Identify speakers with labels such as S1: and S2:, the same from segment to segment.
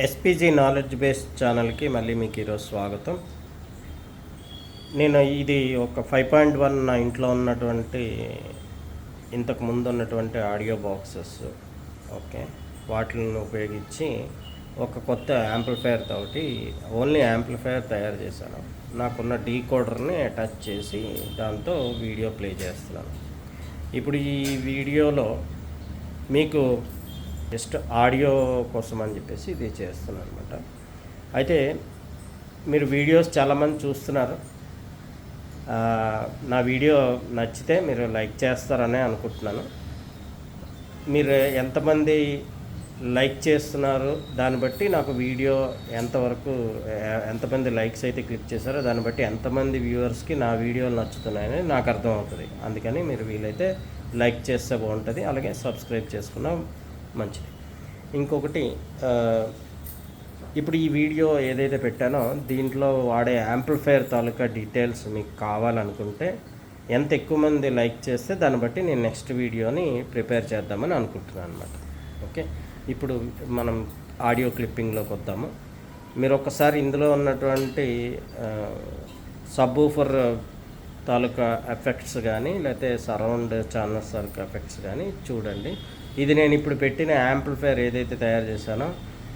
S1: SPG knowledge based ఛానల్కి మళ్ళీ మీకు ఈరోజు స్వాగతం. నేను ఇది ఒక 5.1 నా ఇంట్లో ఉన్నటువంటి ఇంతకు ముందు ఉన్నటువంటి ఆడియో బాక్సెస్ వాటిని ఉపయోగించి ఒక కొత్త యాంప్లిఫైయర్ తోటి ఓన్లీ యాంప్లిఫైయర్ తయారు చేశాను. నాకున్న డీకోడర్ని అటాచ్ చేసి దాంతో వీడియో ప్లే చేస్తున్నాను. ఇప్పుడు ఈ వీడియోలో మీకు జస్ట్ ఆడియో కోసం అని చెప్పేసి ఇది చేస్తున్నాను అనమాట. అయితే మీరు వీడియోస్ చాలామంది చూస్తున్నారు. నా వీడియో నచ్చితే మీరు లైక్ చేస్తారనే అనుకుంటున్నాను. మీరు ఎంతమంది లైక్ చేస్తున్నారు దాన్ని బట్టి నాకు వీడియో ఎంతమంది లైక్స్ అయితే క్లిక్ చేశారో దాన్ని బట్టి ఎంతమంది వ్యూవర్స్కి నా వీడియోలు నచ్చుతున్నాయని నాకు అర్థమవుతుంది. అందుకని మీరు వీలైతే లైక్ చేస్తే బాగుంటుంది, అలాగే సబ్స్క్రైబ్ చేసుకున్నా మంచిది. ఇంకొకటి, ఇప్పుడు ఈ వీడియో ఏదైతే పెట్టానో దీంట్లో వాడే యాంప్లిఫైయర్ తాలూకా డీటెయిల్స్ మీకు కావాలనుకుంటే ఎంత ఎక్కువ మంది లైక్ చేస్తే దాన్ని బట్టి నేను నెక్స్ట్ వీడియోని ప్రిపేర్ చేద్దామని అనుకుంటున్నాను అనమాట. ఓకే, ఇప్పుడు మనం ఆడియో క్లిప్పింగ్లోకి వద్దాము. మీరు ఒక్కసారి ఇందులో ఉన్నటువంటి సబ్వూఫర్ తాలూకా ఎఫెక్ట్స్ కానీ లేకపోతే సరౌండ్ ఛానల్స్ తాలూకా ఎఫెక్ట్స్ కానీ చూడండి. ఇది నేను ఇప్పుడు పెట్టిన యాంప్లిఫైయర్ ఏదైతే తయారు చేశానో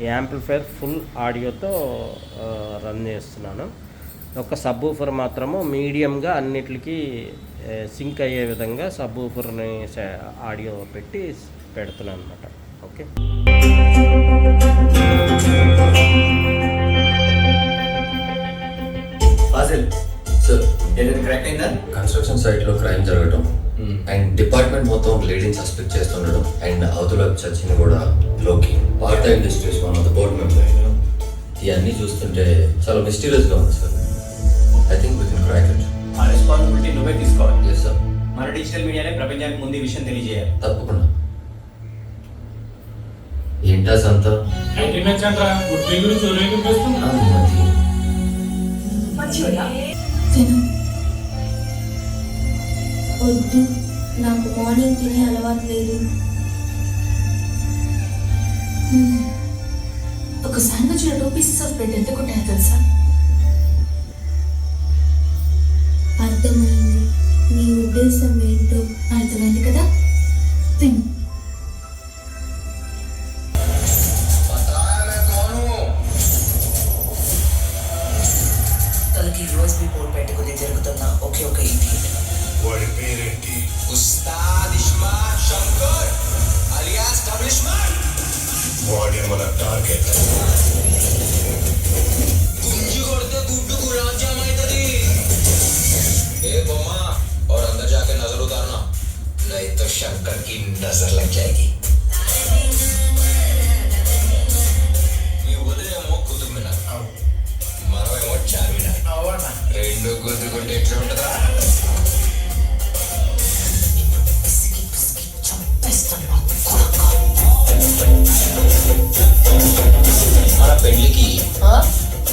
S1: ఈ యాంప్లిఫైయర్ ఫుల్ ఆడియోతో రన్ చేస్తున్నాను. ఒక సబ్వూఫర్ మాత్రము మీడియంగా అన్నిటికీ సింక్ అయ్యే విధంగా సబ్వూఫర్ని ఆడియో పెట్టి పెడుతున్నాను అనమాట. ఓకే,
S2: సార్ ఏదైనా క్రాక్ అయిందా? కన్స్ట్రక్షన్ సైట్ లో క్రైమ్ జరగడం అండ్ డిపార్ట్మెంట్ మొత్తం లేడీని సస్పెక్ట్ చేస్తుండడం అండ్ అవతల చర్చిని కూడా లోకి part time district one of the board member, ఇవన్నీ చూస్తుంటే చాలా మిస్టీరియస్ గా ఉంది sir. I think with in crack it.
S3: ఆ రెస్పాన్సిబిలిటీ నువ్వే తీసుకోవాలి.
S2: Yes sir.
S3: మన డిజిటల్ మీడియానే ప్రపంచానికి ముందు ఈ విషయం తెలియజేయాలి.
S2: తప్పకుండా. ఏంటా సంత
S4: వద్దు, నాకు మార్నింగ్ తినే అలవాటు లేదు. ఒక శాండ్విచ్లో 2 pieces ఆఫ్ బ్రెడ్ ఎంత కొట్టాయో తెలుసా? అర్థమైంది, నీ ఉద్దేశం ఏంటో అర్థమైంది కదా. తిను.
S5: తనకి యూఎస్బీ పోర్ట్ పెట్టుకుని జరుగుతున్న ఒకే ఒక ఇడియట్.
S6: వాడి పేరేంటి?
S5: Ustaad iSmart Shankar alias double iSmart.
S6: వాడే మన టార్గెట్.
S5: గుంజి కొడితే గుడ్డు గులాబ్ జామ్ అవుతుంది. ఏ బొమ్మా और अंदर जाके नजर उतारना, नहीं तो शंकर की नजर लग जाएगी. నీ వదిలేమో కుతుబ్ మినార్, మనమేమో చార్మినార్. రెండు గుద్దుకుంటే ఎట్లా ఉంటుందా? మన పెళ్లికి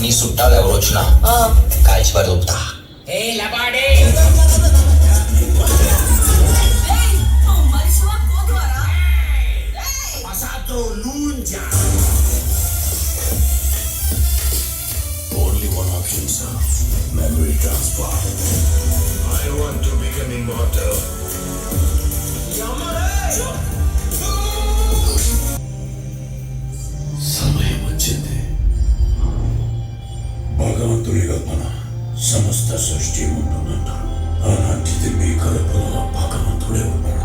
S5: నీ చుట్టాలు ఎవరు వచ్చినా కాల్చి పడి దొప్పుతా.
S6: Only one option, sir. Memory transfer. I want to become immortal. సమయం వచ్చింది. భగవంతుడి రత్న సమస్త సృష్టి ఉంటుందంటారు. అలాంటిది మీ కడుపులో భగవంతుడే ఉన్నాడు.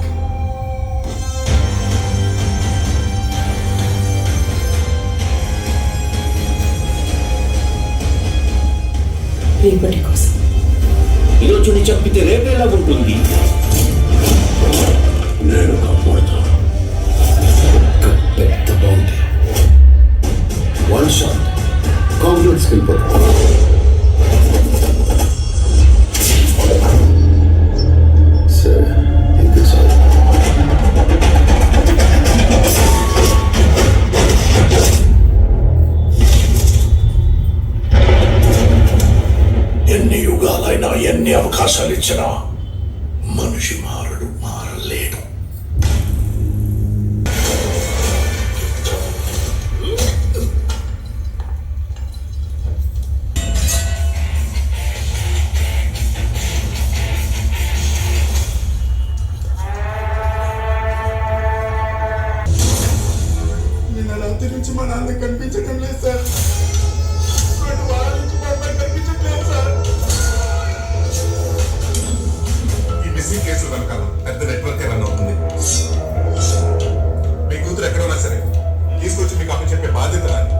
S4: రేపటి కోసం
S7: ఈరోజు నీ చంపితే రేపేలా ఉంటుంది?
S6: నేను కప్పుడతాను.
S7: పెద్ద బాగుంది. వన్ షాట్ కాంప్లెక్స్కి వెళ్ళిపోతాం. సరే, ఇంకా చాలు.
S6: ఎన్ని యుగాలైనా ఎన్ని అవకాశాలు ఇచ్చినా మనిషి మారలేడు. నెల అవుతుంది నుంచి మా నాన్న కనిపించడం లేదు సార్. 2 వారాల నుంచి మా అమ్మాయి కనిపించట్లేదు సార్. ఈ మిస్సింగ్ కేసులు వెనకాల పెద్ద నెట్వర్క్ రన్ అవుతుంది. మీ కూతురు ఎక్కడ ఉన్నా సరే తీసుకొచ్చి మీకు అప్పు చెప్పే బాధ్యత నాది.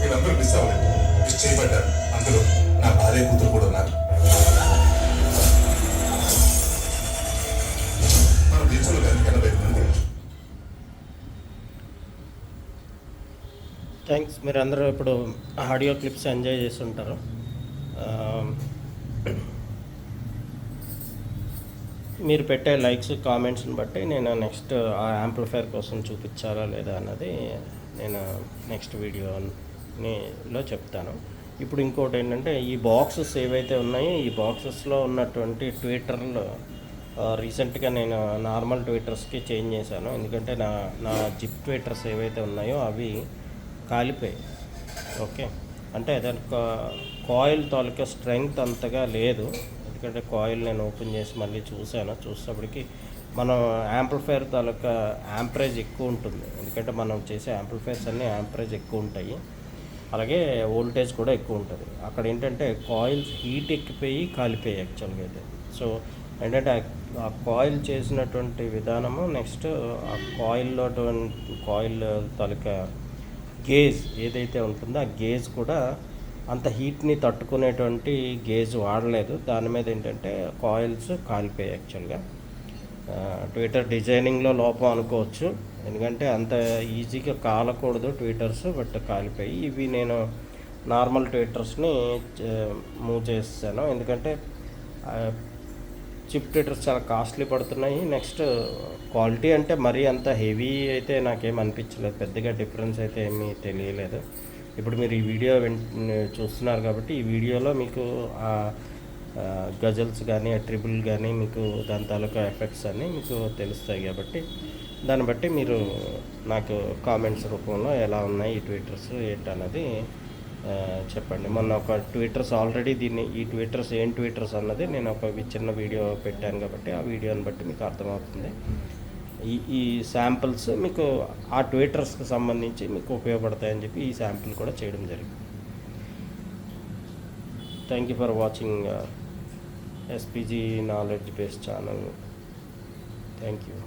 S6: వీళ్ళందరూ మిస్ అవ్వలేదు, మిస్ చేయబడ్డారు. అందులో నా భార్య కూతురు కూడా ఉన్నారు. మన దేశంలో కానీ 80 మంది.
S1: థ్యాంక్స్. మీరందరూ ఇప్పుడు ఆడియో క్లిప్స్ ఎంజాయ్ చేసి ఉంటారు. మీరు పెట్టే లైక్స్ కామెంట్స్ని బట్టి నేను నెక్స్ట్ ఆ యాంప్లిఫైర్ కోసం చూపించాలా లేదా అన్నది నేను నెక్స్ట్ వీడియోలో చెప్తాను. ఇప్పుడు ఇంకోటి ఏంటంటే ఈ బాక్సెస్ ఏవైతే ఉన్నాయో ఈ బాక్సెస్లో ఉన్నటువంటి ట్విట్టర్లో రీసెంట్గా నేను నార్మల్ ట్విట్టర్స్కి చేంజ్ చేశాను. ఎందుకంటే నా జిప్ ట్విట్టర్స్ ఏవైతే ఉన్నాయో అవి కాలిపోయాయి. ఓకే, అంటే దానికి కాయిల్ తాలూకా స్ట్రెంగ్త్ అంతగా లేదు. ఎందుకంటే కాయిల్ నేను ఓపెన్ చేసి మళ్ళీ చూసేటప్పటికి మనం యాంప్లిఫైర్ తాలూకా యాంప్రేజ్ ఎక్కువ ఉంటుంది. ఎందుకంటే మనం చేసే యాంప్లిఫైర్స్ అన్నీ యాంప్రేజ్ ఎక్కువ ఉంటాయి, అలాగే వోల్టేజ్ కూడా ఎక్కువ ఉంటుంది. అక్కడ ఏంటంటే కాయిల్స్ హీట్ ఎక్కిపోయి కాలిపోయాయి యాక్చువల్గా అయితే. సో ఏంటంటే ఆ కాయిల్ చేసినటువంటి విధానము, నెక్స్ట్ ఆ కాయిల్ తాలూకా గేజ్ ఏదైతే ఉంటుందో ఆ గేజ్ కూడా అంత హీట్ని తట్టుకునేటువంటి గేజ్ వాడలేదు. దాని మీద ఏంటంటే కాయిల్స్ కాలిపోయాయి యాక్చువల్గా. ట్విట్టర్ డిజైనింగ్లో లోపం అనుకోవచ్చు, ఎందుకంటే అంత ఈజీగా కాలకూడదు ట్విట్టర్స్, బట్ కాలిపోయి. ఇవి నేను నార్మల్ ట్విట్టర్స్ని మూవ్ చేస్తాను, ఎందుకంటే చిప్ ట్విట్టర్స్ చాలా కాస్ట్లీ పడుతున్నాయి. నెక్స్ట్ క్వాలిటీ అంటే మరీ అంత హెవీ అయితే నాకేం అనిపించలేదు, పెద్దగా డిఫరెన్స్ అయితే ఏమీ తెలియలేదు. ఇప్పుడు మీరు ఈ వీడియో చూస్తున్నారు కాబట్టి ఈ వీడియోలో మీకు గజల్స్ కానీ ట్రిబుల్ కానీ మీకు దాని తాలూకా ఎఫెక్ట్స్ అన్నీ మీకు తెలుస్తాయి. కాబట్టి దాన్ని బట్టి మీరు నాకు కామెంట్స్ రూపంలో ఎలా ఉన్నాయి ఈ ట్విట్టర్స్ ఏంటన్నది చెప్పండి. మొన్న ఒక ట్విట్టర్స్ ఆల్రెడీ ఈ ట్విట్టర్స్ ఏం ట్విట్టర్స్ అన్నది నేను ఒక చిన్న వీడియో పెట్టాను కాబట్టి ఆ వీడియోని బట్టి మీకు అర్థమవుతుంది. ఈ శాంపిల్స్ మీకు ఆ ట్విట్టర్స్కి సంబంధించి మీకు ఉపయోగపడతాయని చెప్పి ఈ శాంపిల్ కూడా చేయడం జరిగింది. Thank you for watching SPG knowledge based channel. Thank you.